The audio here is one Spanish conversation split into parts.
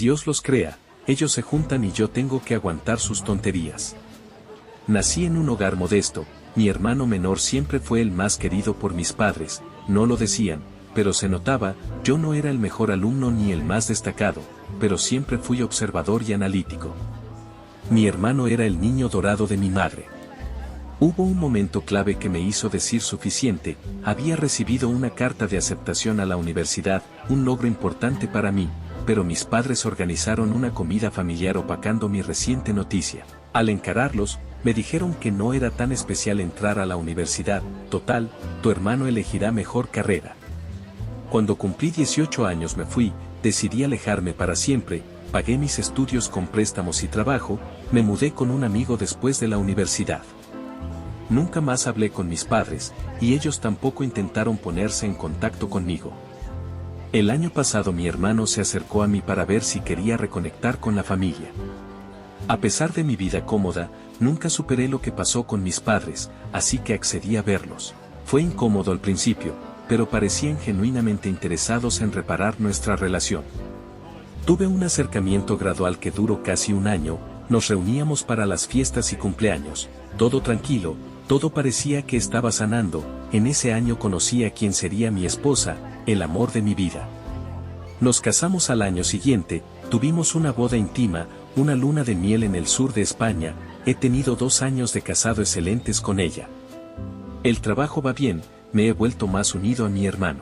Dios los crea, ellos se juntan y yo tengo que aguantar sus tonterías. Nací en un hogar modesto, mi hermano menor siempre fue el más querido por mis padres, no lo decían, pero se notaba, yo no era el mejor alumno ni el más destacado, pero siempre fui observador y analítico. Mi hermano era el niño dorado de mi madre. Hubo un momento clave que me hizo decir suficiente, había recibido una carta de aceptación a la universidad, un logro importante para mí, pero mis padres organizaron una comida familiar opacando mi reciente noticia. Al encararlos, me dijeron que no era tan especial entrar a la universidad, total, tu hermano elegirá mejor carrera. Cuando cumplí 18 años me fui, decidí alejarme para siempre, pagué mis estudios con préstamos y trabajo, me mudé con un amigo después de la universidad. Nunca más hablé con mis padres, y ellos tampoco intentaron ponerse en contacto conmigo. El año pasado mi hermano se acercó a mí para ver si quería reconectar con la familia. A pesar de mi vida cómoda, nunca superé lo que pasó con mis padres, así que accedí a verlos. Fue incómodo al principio, pero parecían genuinamente interesados en reparar nuestra relación. Tuve un acercamiento gradual que duró casi un año, nos reuníamos para las fiestas y cumpleaños, todo tranquilo, todo parecía que estaba sanando. En ese año conocí a quien sería mi esposa, el amor de mi vida. Nos casamos al año siguiente, tuvimos una boda íntima, una luna de miel en el sur de España, he tenido 2 años de casado excelentes con ella. El trabajo va bien, me he vuelto más unido a mi hermano.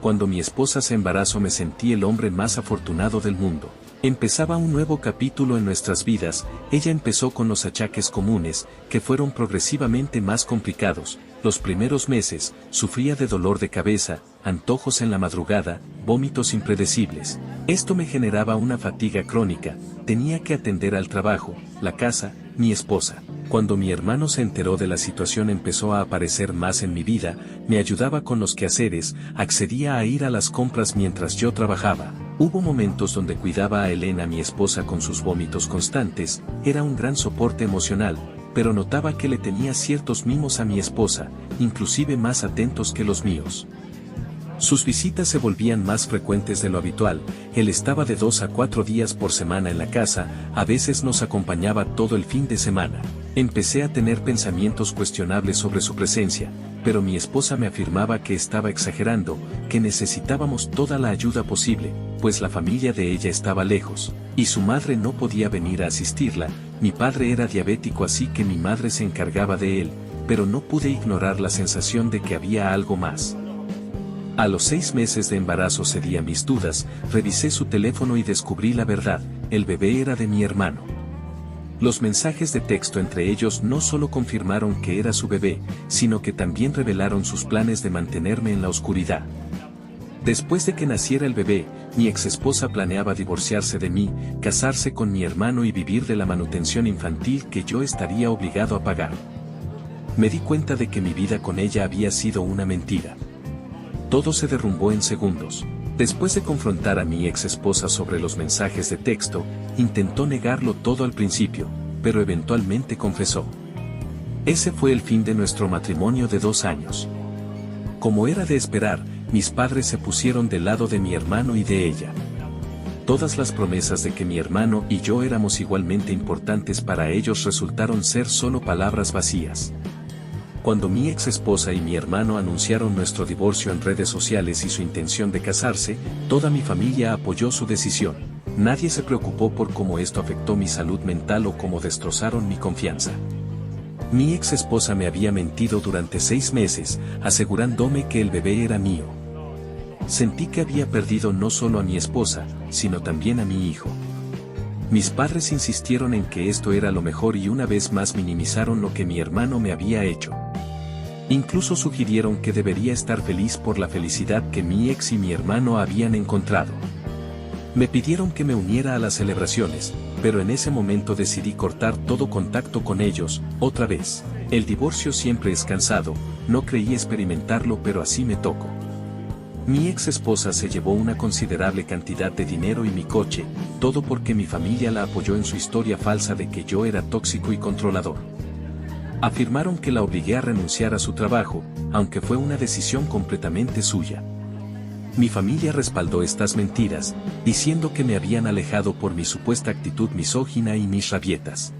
Cuando mi esposa se embarazó me sentí el hombre más afortunado del mundo. Empezaba un nuevo capítulo en nuestras vidas, ella empezó con los achaques comunes, que fueron progresivamente más complicados. Los primeros meses, sufría de dolor de cabeza, antojos en la madrugada, vómitos impredecibles. Esto me generaba una fatiga crónica, tenía que atender al trabajo, la casa, mi esposa. Cuando mi hermano se enteró de la situación empezó a aparecer más en mi vida, me ayudaba con los quehaceres, accedía a ir a las compras mientras yo trabajaba. Hubo momentos donde cuidaba a Elena, mi esposa, con sus vómitos constantes, era un gran soporte emocional, pero notaba que le tenía ciertos mimos a mi esposa, inclusive más atentos que los míos. Sus visitas se volvían más frecuentes de lo habitual, él estaba de 2 a 4 días por semana en la casa, a veces nos acompañaba todo el fin de semana. Empecé a tener pensamientos cuestionables sobre su presencia, pero mi esposa me afirmaba que estaba exagerando, que necesitábamos toda la ayuda posible, pues la familia de ella estaba lejos, y su madre no podía venir a asistirla. Mi padre era diabético, así que mi madre se encargaba de él, pero no pude ignorar la sensación de que había algo más. A los 6 meses de embarazo cedí a mis dudas, revisé su teléfono y descubrí la verdad, el bebé era de mi hermano. Los mensajes de texto entre ellos no solo confirmaron que era su bebé, sino que también revelaron sus planes de mantenerme en la oscuridad. Después de que naciera el bebé, mi exesposa planeaba divorciarse de mí, casarse con mi hermano y vivir de la manutención infantil que yo estaría obligado a pagar. Me di cuenta de que mi vida con ella había sido una mentira. Todo se derrumbó en segundos. Después de confrontar a mi exesposa sobre los mensajes de texto, intentó negarlo todo al principio, pero eventualmente confesó. Ese fue el fin de nuestro matrimonio de 2 años. Como era de esperar, mis padres se pusieron del lado de mi hermano y de ella. Todas las promesas de que mi hermano y yo éramos igualmente importantes para ellos resultaron ser solo palabras vacías. Cuando mi ex esposa y mi hermano anunciaron nuestro divorcio en redes sociales y su intención de casarse, toda mi familia apoyó su decisión. Nadie se preocupó por cómo esto afectó mi salud mental o cómo destrozaron mi confianza. Mi ex esposa me había mentido durante 6 meses, asegurándome que el bebé era mío. Sentí que había perdido no solo a mi esposa, sino también a mi hijo. Mis padres insistieron en que esto era lo mejor y una vez más minimizaron lo que mi hermano me había hecho. Incluso sugirieron que debería estar feliz por la felicidad que mi ex y mi hermano habían encontrado. Me pidieron que me uniera a las celebraciones, pero en ese momento decidí cortar todo contacto con ellos, otra vez. El divorcio siempre es cansado, no creí experimentarlo, pero así me tocó. Mi ex esposa se llevó una considerable cantidad de dinero y mi coche, todo porque mi familia la apoyó en su historia falsa de que yo era tóxico y controlador. Afirmaron que la obligué a renunciar a su trabajo, aunque fue una decisión completamente suya. Mi familia respaldó estas mentiras, diciendo que me habían alejado por mi supuesta actitud misógina y mis rabietas.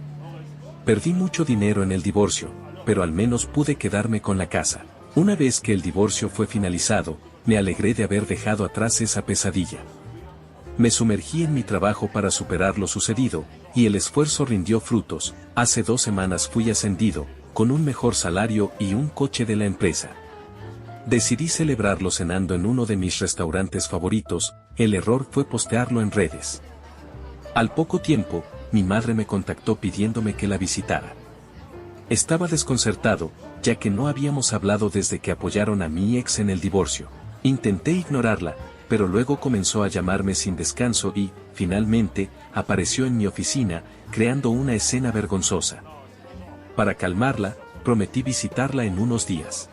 Perdí mucho dinero en el divorcio, pero al menos pude quedarme con la casa. Una vez que el divorcio fue finalizado, me alegré de haber dejado atrás esa pesadilla. Me sumergí en mi trabajo para superar lo sucedido, y el esfuerzo rindió frutos. Hace 2 semanas fui ascendido, con un mejor salario y un coche de la empresa. Decidí celebrarlo cenando en uno de mis restaurantes favoritos. El error fue postearlo en redes. Al poco tiempo, mi madre me contactó pidiéndome que la visitara. Estaba desconcertado, ya que no habíamos hablado desde que apoyaron a mi ex en el divorcio. Intenté ignorarla, pero luego comenzó a llamarme sin descanso y, finalmente, apareció en mi oficina, creando una escena vergonzosa. Para calmarla, prometí visitarla en unos días.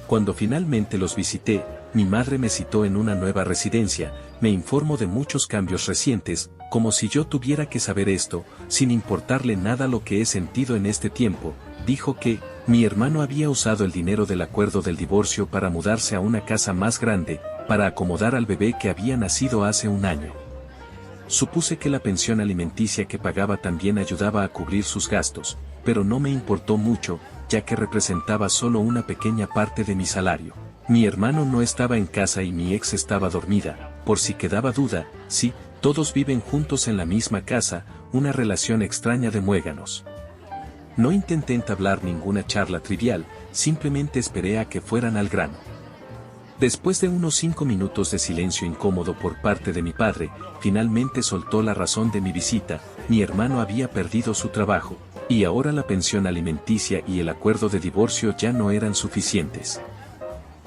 Cuando finalmente los visité, mi madre me citó en una nueva residencia, me informó de muchos cambios recientes, como si yo tuviera que saber esto, sin importarle nada lo que he sentido en este tiempo. Dijo que mi hermano había usado el dinero del acuerdo del divorcio para mudarse a una casa más grande, para acomodar al bebé que había nacido hace 1 año. Supuse que la pensión alimenticia que pagaba también ayudaba a cubrir sus gastos, pero no me importó mucho, ya que representaba solo una pequeña parte de mi salario. Mi hermano no estaba en casa y mi ex estaba dormida, por si quedaba duda. Sí, todos viven juntos en la misma casa, una relación extraña de muéganos. No intenté entablar ninguna charla trivial, simplemente esperé a que fueran al grano. Después de unos 5 minutos de silencio incómodo por parte de mi padre, finalmente soltó la razón de mi visita. Mi hermano había perdido su trabajo, y ahora la pensión alimenticia y el acuerdo de divorcio ya no eran suficientes.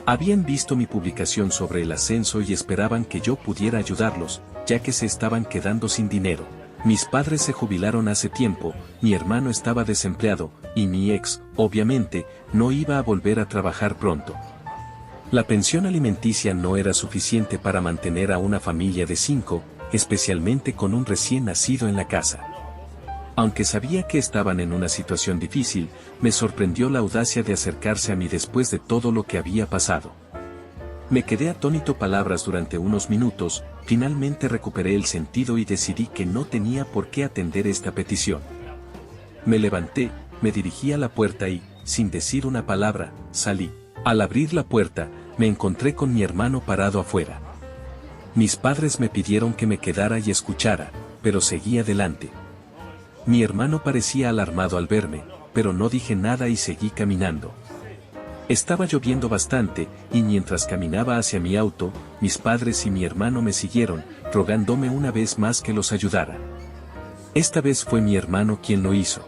Habían visto mi publicación sobre el ascenso y esperaban que yo pudiera ayudarlos, ya que se estaban quedando sin dinero. Mis padres se jubilaron hace tiempo, mi hermano estaba desempleado, y mi ex, obviamente, no iba a volver a trabajar pronto. La pensión alimenticia no era suficiente para mantener a una familia de 5, especialmente con un recién nacido en la casa. Aunque sabía que estaban en una situación difícil, me sorprendió la audacia de acercarse a mí después de todo lo que había pasado. Me quedé atónito palabras durante unos minutos, finalmente recuperé el sentido y decidí que no tenía por qué atender esta petición. Me levanté, me dirigí a la puerta y, sin decir una palabra, salí. Al abrir la puerta, me encontré con mi hermano parado afuera. Mis padres me pidieron que me quedara y escuchara, pero seguí adelante. Mi hermano parecía alarmado al verme, pero no dije nada y seguí caminando. Estaba lloviendo bastante, y mientras caminaba hacia mi auto, mis padres y mi hermano me siguieron, rogándome una vez más que los ayudara. Esta vez fue mi hermano quien lo hizo.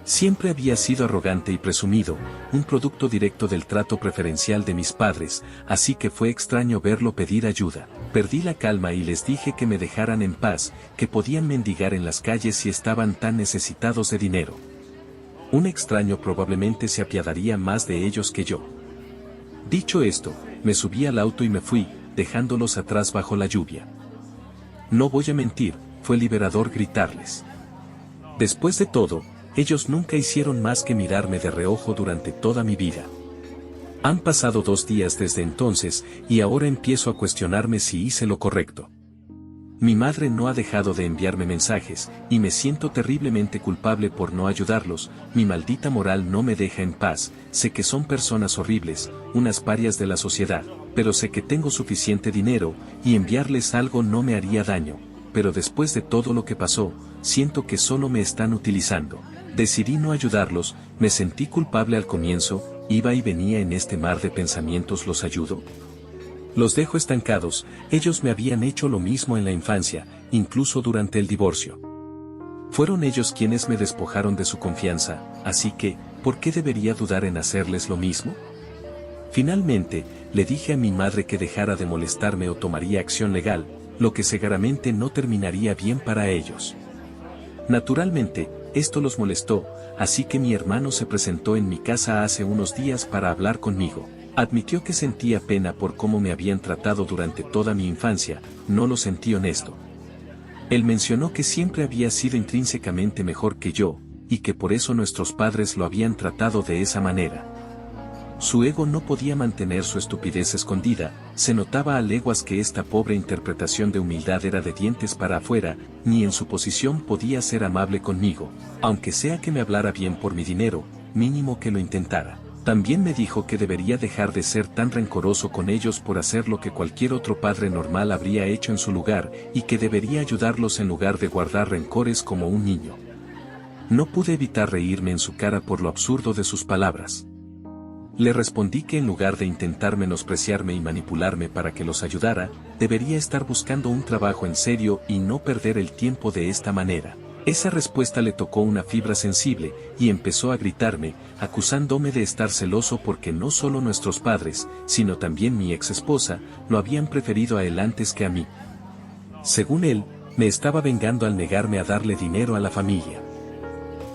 Siempre había sido arrogante y presumido, un producto directo del trato preferencial de mis padres, así que fue extraño verlo pedir ayuda. Perdí la calma y les dije que me dejaran en paz, que podían mendigar en las calles si estaban tan necesitados de dinero. Un extraño probablemente se apiadaría más de ellos que yo. Dicho esto, me subí al auto y me fui, dejándolos atrás bajo la lluvia. No voy a mentir, fue liberador gritarles. Después de todo, ellos nunca hicieron más que mirarme de reojo durante toda mi vida. Han pasado 2 días desde entonces, y ahora empiezo a cuestionarme si hice lo correcto. Mi madre no ha dejado de enviarme mensajes, y me siento terriblemente culpable por no ayudarlos. Mi maldita moral no me deja en paz. Sé que son personas horribles, unas parias de la sociedad, pero sé que tengo suficiente dinero, y enviarles algo no me haría daño. Pero después de todo lo que pasó, siento que solo me están utilizando. Decidí no ayudarlos, me sentí culpable al comienzo, iba y venía en este mar de pensamientos. ¿Los ayudo? ¿Los dejo estancados? Ellos me habían hecho lo mismo en la infancia, incluso durante el divorcio. Fueron ellos quienes me despojaron de su confianza, así que, ¿por qué debería dudar en hacerles lo mismo? Finalmente, le dije a mi madre que dejara de molestarme o tomaría acción legal, lo que seguramente no terminaría bien para ellos. Naturalmente, esto los molestó, así que mi hermano se presentó en mi casa hace unos días para hablar conmigo. Admitió que sentía pena por cómo me habían tratado durante toda mi infancia, no lo sentí honesto. Él mencionó que siempre había sido intrínsecamente mejor que yo, y que por eso nuestros padres lo habían tratado de esa manera. Su ego no podía mantener su estupidez escondida, se notaba a leguas que esta pobre interpretación de humildad era de dientes para afuera, ni en su posición podía ser amable conmigo, aunque sea que me hablara bien por mi dinero, mínimo que lo intentara. También me dijo que debería dejar de ser tan rencoroso con ellos por hacer lo que cualquier otro padre normal habría hecho en su lugar, y que debería ayudarlos en lugar de guardar rencores como un niño. No pude evitar reírme en su cara por lo absurdo de sus palabras. Le respondí que en lugar de intentar menospreciarme y manipularme para que los ayudara, debería estar buscando un trabajo en serio y no perder el tiempo de esta manera. Esa respuesta le tocó una fibra sensible, y empezó a gritarme, acusándome de estar celoso porque no solo nuestros padres, sino también mi ex esposa, lo habían preferido a él antes que a mí. Según él, me estaba vengando al negarme a darle dinero a la familia.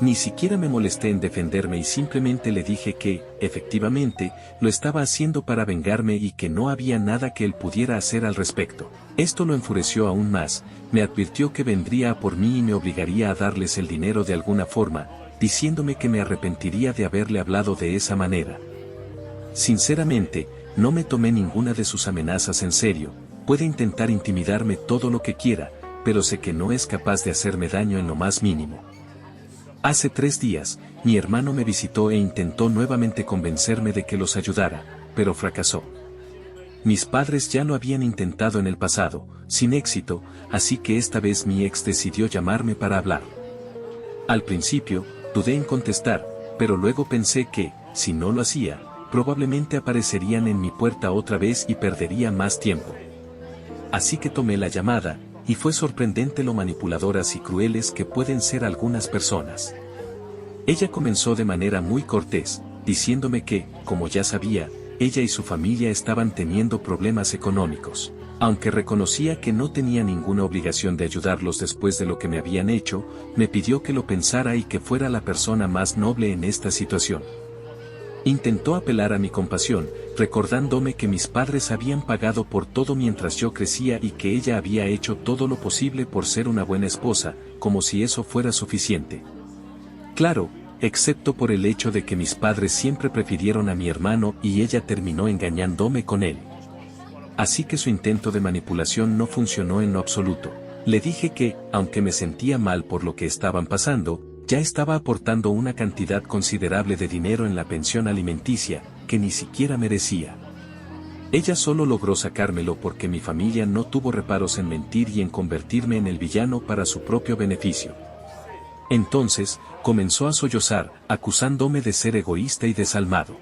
Ni siquiera me molesté en defenderme y simplemente le dije que, efectivamente, lo estaba haciendo para vengarme y que no había nada que él pudiera hacer al respecto. Esto lo enfureció aún más, me advirtió que vendría a por mí y me obligaría a darles el dinero de alguna forma, diciéndome que me arrepentiría de haberle hablado de esa manera. Sinceramente, no me tomé ninguna de sus amenazas en serio, puede intentar intimidarme todo lo que quiera, pero sé que no es capaz de hacerme daño en lo más mínimo. Hace 3 días, mi hermano me visitó e intentó nuevamente convencerme de que los ayudara, pero fracasó. Mis padres ya lo habían intentado en el pasado, sin éxito, así que esta vez mi ex decidió llamarme para hablar. Al principio, dudé en contestar, pero luego pensé que, si no lo hacía, probablemente aparecerían en mi puerta otra vez y perdería más tiempo. Así que tomé la llamada, y fue sorprendente lo manipuladoras y crueles que pueden ser algunas personas. Ella comenzó de manera muy cortés, diciéndome que, como ya sabía, ella y su familia estaban teniendo problemas económicos. Aunque reconocía que no tenía ninguna obligación de ayudarlos después de lo que me habían hecho, me pidió que lo pensara y que fuera la persona más noble en esta situación. Intentó apelar a mi compasión, recordándome que mis padres habían pagado por todo mientras yo crecía y que ella había hecho todo lo posible por ser una buena esposa, como si eso fuera suficiente. Claro, excepto por el hecho de que mis padres siempre prefirieron a mi hermano y ella terminó engañándome con él. Así que su intento de manipulación no funcionó en lo absoluto. Le dije que, aunque me sentía mal por lo que estaban pasando, ya estaba aportando una cantidad considerable de dinero en la pensión alimenticia, que ni siquiera merecía. Ella solo logró sacármelo porque mi familia no tuvo reparos en mentir y en convertirme en el villano para su propio beneficio. Entonces, comenzó a sollozar, acusándome de ser egoísta y desalmado.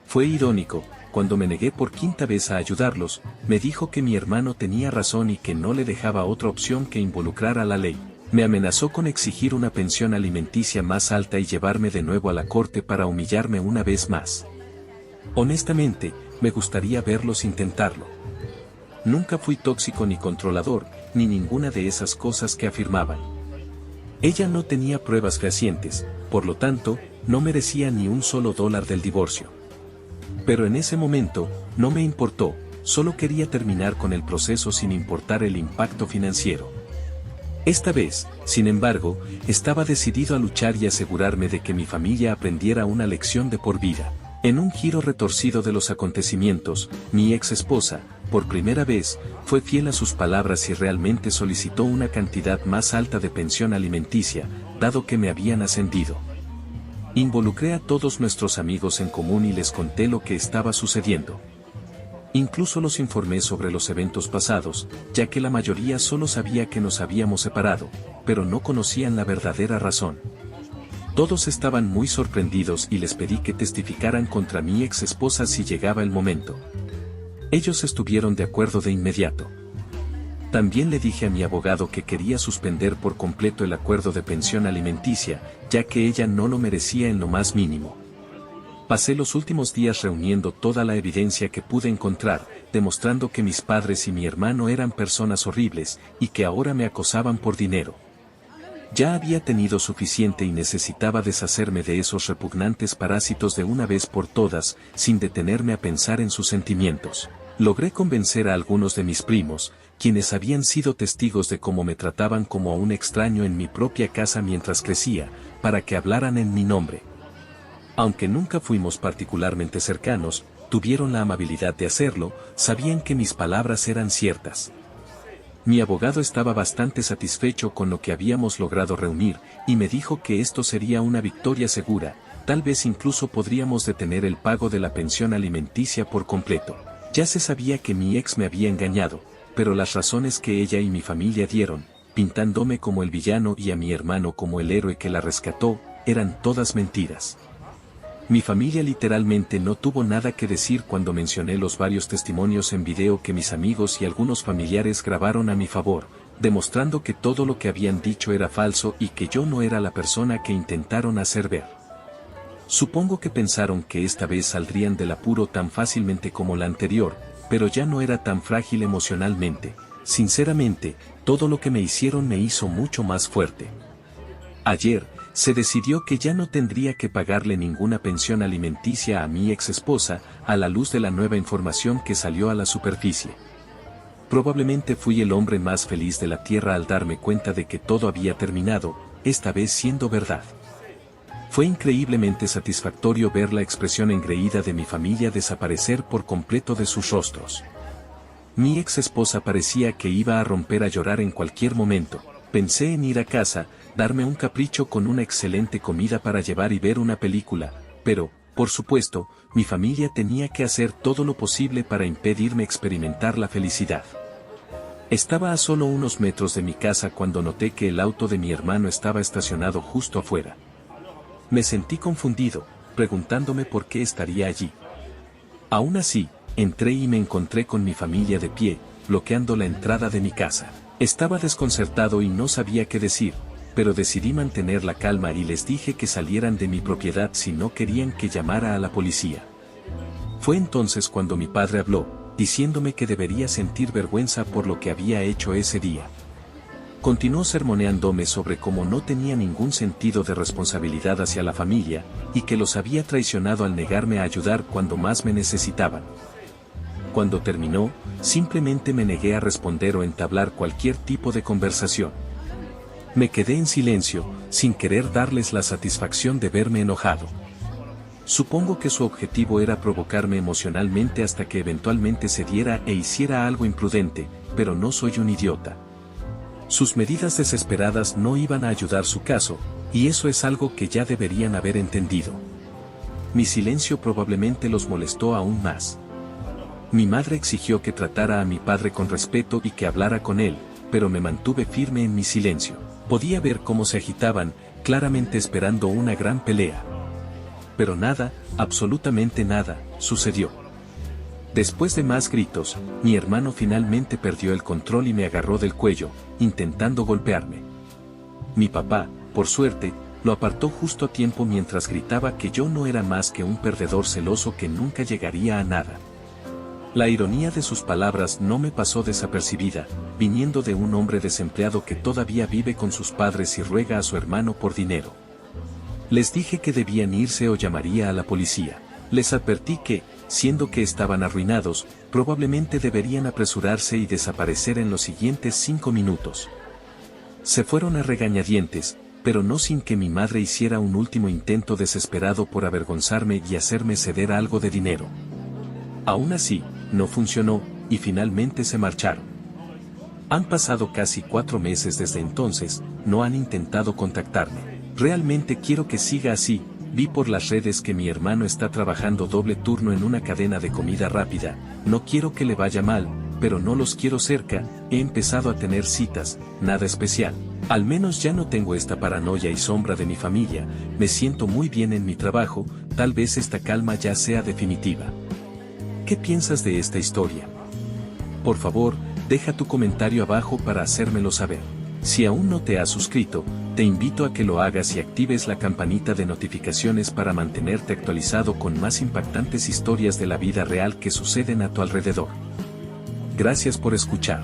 Fue irónico, cuando me negué por 5ª vez a ayudarlos, me dijo que mi hermano tenía razón y que no le dejaba otra opción que involucrar a la ley. Me amenazó con exigir una pensión alimenticia más alta y llevarme de nuevo a la corte para humillarme una vez más. Honestamente, me gustaría verlos intentarlo. Nunca fui tóxico ni controlador, ni ninguna de esas cosas que afirmaban. Ella no tenía pruebas fehacientes, por lo tanto, no merecía ni un solo dólar del divorcio. Pero en ese momento, no me importó, solo quería terminar con el proceso sin importar el impacto financiero. Esta vez, sin embargo, estaba decidido a luchar y asegurarme de que mi familia aprendiera una lección de por vida. En un giro retorcido de los acontecimientos, mi ex esposa, por primera vez, fue fiel a sus palabras y realmente solicitó una cantidad más alta de pensión alimenticia, dado que me habían ascendido. Involucré a todos nuestros amigos en común y les conté lo que estaba sucediendo. Incluso los informé sobre los eventos pasados, ya que la mayoría solo sabía que nos habíamos separado, pero no conocían la verdadera razón. Todos estaban muy sorprendidos y les pedí que testificaran contra mi ex esposa si llegaba el momento. Ellos estuvieron de acuerdo de inmediato. También le dije a mi abogado que quería suspender por completo el acuerdo de pensión alimenticia, ya que ella no lo merecía en lo más mínimo. Pasé los últimos días reuniendo toda la evidencia que pude encontrar, demostrando que mis padres y mi hermano eran personas horribles, y que ahora me acosaban por dinero. Ya había tenido suficiente y necesitaba deshacerme de esos repugnantes parásitos de una vez por todas, sin detenerme a pensar en sus sentimientos. Logré convencer a algunos de mis primos, quienes habían sido testigos de cómo me trataban como a un extraño en mi propia casa mientras crecía, para que hablaran en mi nombre. Aunque nunca fuimos particularmente cercanos, tuvieron la amabilidad de hacerlo, sabían que mis palabras eran ciertas. Mi abogado estaba bastante satisfecho con lo que habíamos logrado reunir, y me dijo que esto sería una victoria segura, tal vez incluso podríamos detener el pago de la pensión alimenticia por completo. Ya se sabía que mi ex me había engañado, pero las razones que ella y mi familia dieron, pintándome como el villano y a mi hermano como el héroe que la rescató, eran todas mentiras. Mi familia literalmente no tuvo nada que decir cuando mencioné los varios testimonios en video que mis amigos y algunos familiares grabaron a mi favor, demostrando que todo lo que habían dicho era falso y que yo no era la persona que intentaron hacer ver. Supongo que pensaron que esta vez saldrían del apuro tan fácilmente como la anterior, pero ya no era tan frágil emocionalmente. Sinceramente, todo lo que me hicieron me hizo mucho más fuerte. Ayer, se decidió que ya no tendría que pagarle ninguna pensión alimenticia a mi ex esposa, a la luz de la nueva información que salió a la superficie. Probablemente fui el hombre más feliz de la tierra al darme cuenta de que todo había terminado, esta vez siendo verdad. Fue increíblemente satisfactorio ver la expresión engreída de mi familia desaparecer por completo de sus rostros. Mi ex esposa parecía que iba a romper a llorar en cualquier momento. Pensé en ir a casa, darme un capricho con una excelente comida para llevar y ver una película, pero, por supuesto, mi familia tenía que hacer todo lo posible para impedirme experimentar la felicidad. Estaba a solo unos metros de mi casa cuando noté que el auto de mi hermano estaba estacionado justo afuera. Me sentí confundido, preguntándome por qué estaría allí. Aún así, entré y me encontré con mi familia de pie, bloqueando la entrada de mi casa. Estaba desconcertado y no sabía qué decir, pero decidí mantener la calma y les dije que salieran de mi propiedad si no querían que llamara a la policía. Fue entonces cuando mi padre habló, diciéndome que debería sentir vergüenza por lo que había hecho ese día. Continuó sermoneándome sobre cómo no tenía ningún sentido de responsabilidad hacia la familia, y que los había traicionado al negarme a ayudar cuando más me necesitaban. Cuando terminó, simplemente me negué a responder o entablar cualquier tipo de conversación. Me quedé en silencio, sin querer darles la satisfacción de verme enojado. Supongo que su objetivo era provocarme emocionalmente hasta que eventualmente cediera e hiciera algo imprudente, pero no soy un idiota. Sus medidas desesperadas no iban a ayudar su caso, y eso es algo que ya deberían haber entendido. Mi silencio probablemente los molestó aún más. Mi madre exigió que tratara a mi padre con respeto y que hablara con él, pero me mantuve firme en mi silencio. Podía ver cómo se agitaban, claramente esperando una gran pelea. Pero nada, absolutamente nada, sucedió. Después de más gritos, mi hermano finalmente perdió el control y me agarró del cuello, intentando golpearme. Mi papá, por suerte, lo apartó justo a tiempo mientras gritaba que yo no era más que un perdedor celoso que nunca llegaría a nada. La ironía de sus palabras no me pasó desapercibida, viniendo de un hombre desempleado que todavía vive con sus padres y ruega a su hermano por dinero. Les dije que debían irse o llamaría a la policía. Les advertí que, siendo que estaban arruinados, probablemente deberían apresurarse y desaparecer en los siguientes 5 minutos. Se fueron a regañadientes, pero no sin que mi madre hiciera un último intento desesperado por avergonzarme y hacerme ceder algo de dinero. Aún así, no funcionó, y finalmente se marcharon. Han pasado casi 4 meses desde entonces, no han intentado contactarme. Realmente quiero que siga así. Vi por las redes que mi hermano está trabajando doble turno en una cadena de comida rápida. No quiero que le vaya mal, pero no los quiero cerca. He empezado a tener citas, nada especial. Al menos ya no tengo esta paranoia y sombra de mi familia. Me siento muy bien en mi trabajo, tal vez esta calma ya sea definitiva. ¿Qué piensas de esta historia? Por favor, deja tu comentario abajo para hacérmelo saber. Si aún no te has suscrito, te invito a que lo hagas y actives la campanita de notificaciones para mantenerte actualizado con más impactantes historias de la vida real que suceden a tu alrededor. Gracias por escuchar.